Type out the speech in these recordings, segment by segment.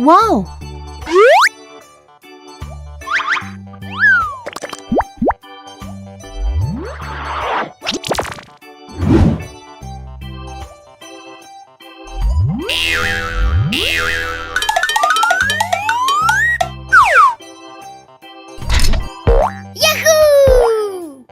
Wow! Yahoo!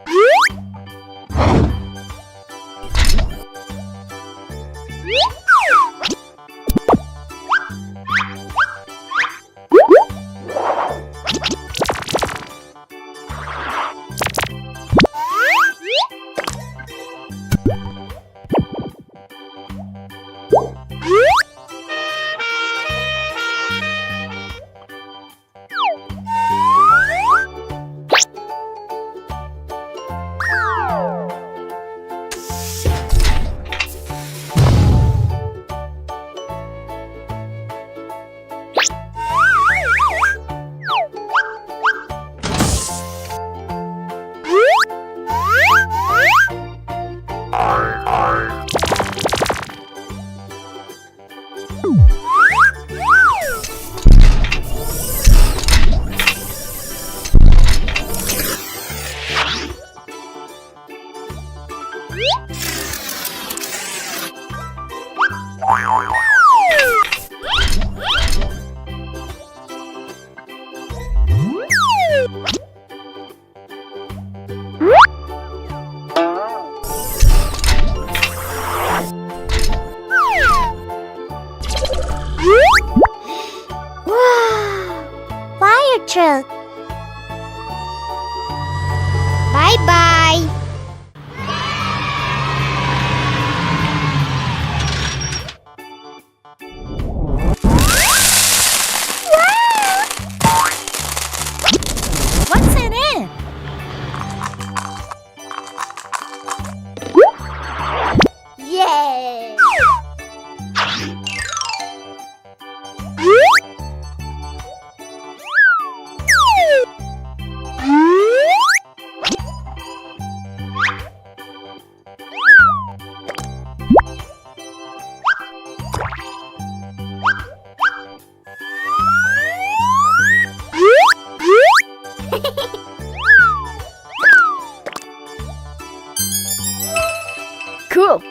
Wow! Fire truck! Bye-bye! What's in it? Yeah! Cool!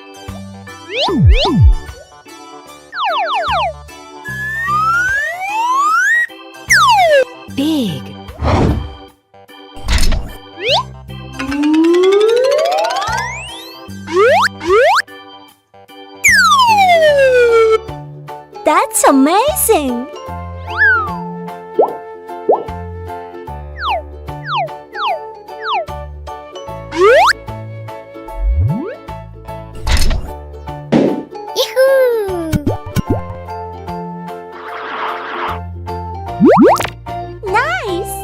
Big! That's amazing! Yahoo! Nice!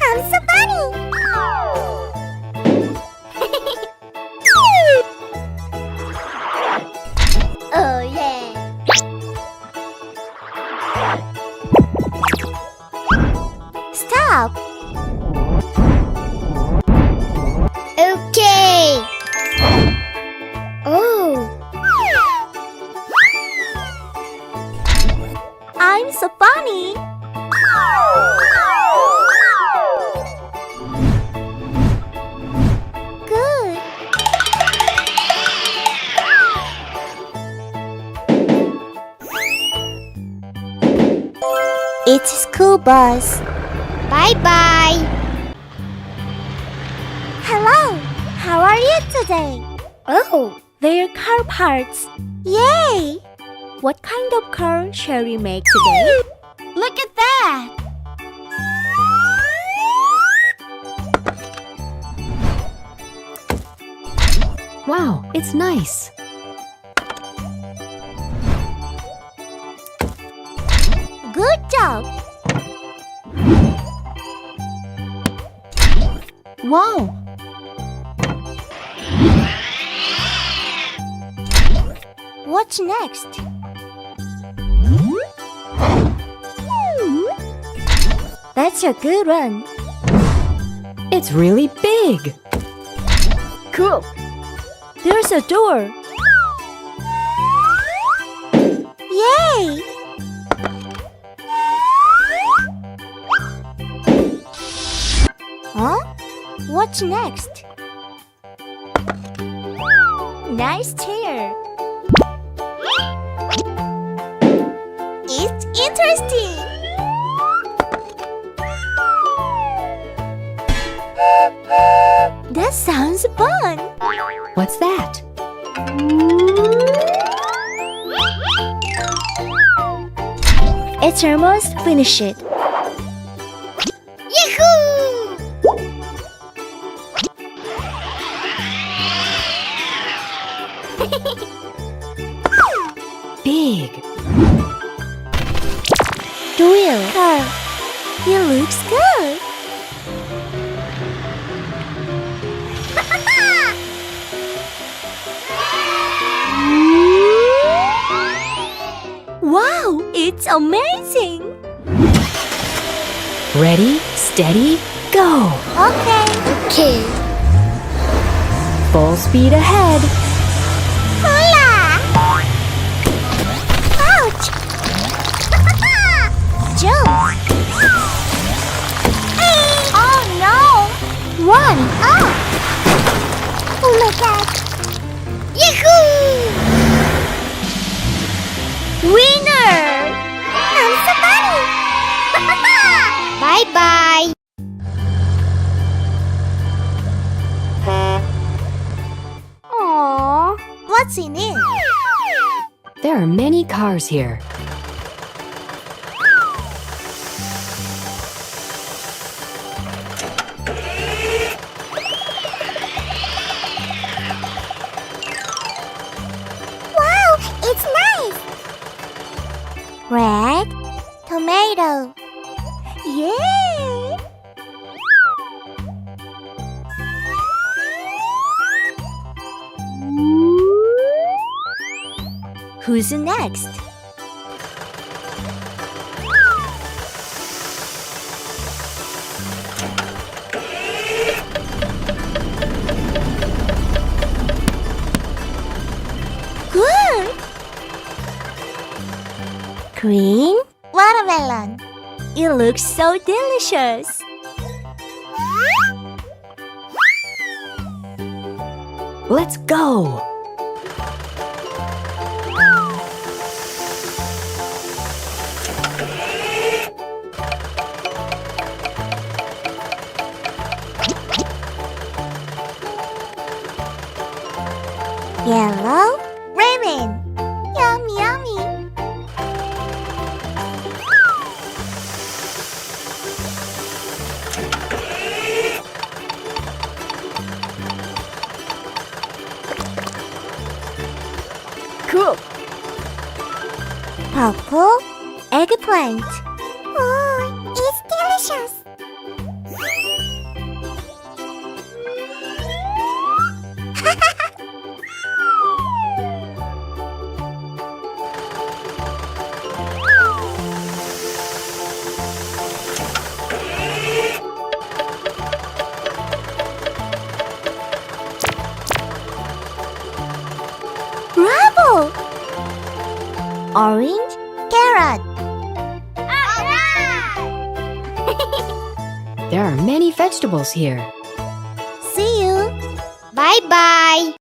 I'm so funny! Oh yeah! Stop! Okay! Oh! I'm so funny! Good! It's a school bus. Bye-bye! Hello! How are you today? Oh! They're car parts. Yay! What kind of car shall we make today? Look at that! Wow, it's nice. Good job! Wow! What's next? That's a good one. It's really big. Cool. There's a door. Yay! Huh? What's next? Nice chair. It's interesting. That sounds fun. What's that? It's almost finished. Yahoo! Big. The wheel car. It looks good. Wow, it's amazing. Ready, steady, go. Okay. Okay. Full speed ahead. Hola! Ouch! Jump! Oh no! Run! Oh my god! Yahoo! Winner! I'm so funny! Bye bye! Aww, what's in it? There are many cars here. Wow! It's nice! Red tomato. Yay! Who's next? Good. Green watermelon. It looks so delicious. Let's go. Yellow ramen. Yum, yummy. Cool. Purple eggplant. Oh, it's delicious! Bravo! Orange carrot. There are many vegetables here. See you. Bye bye!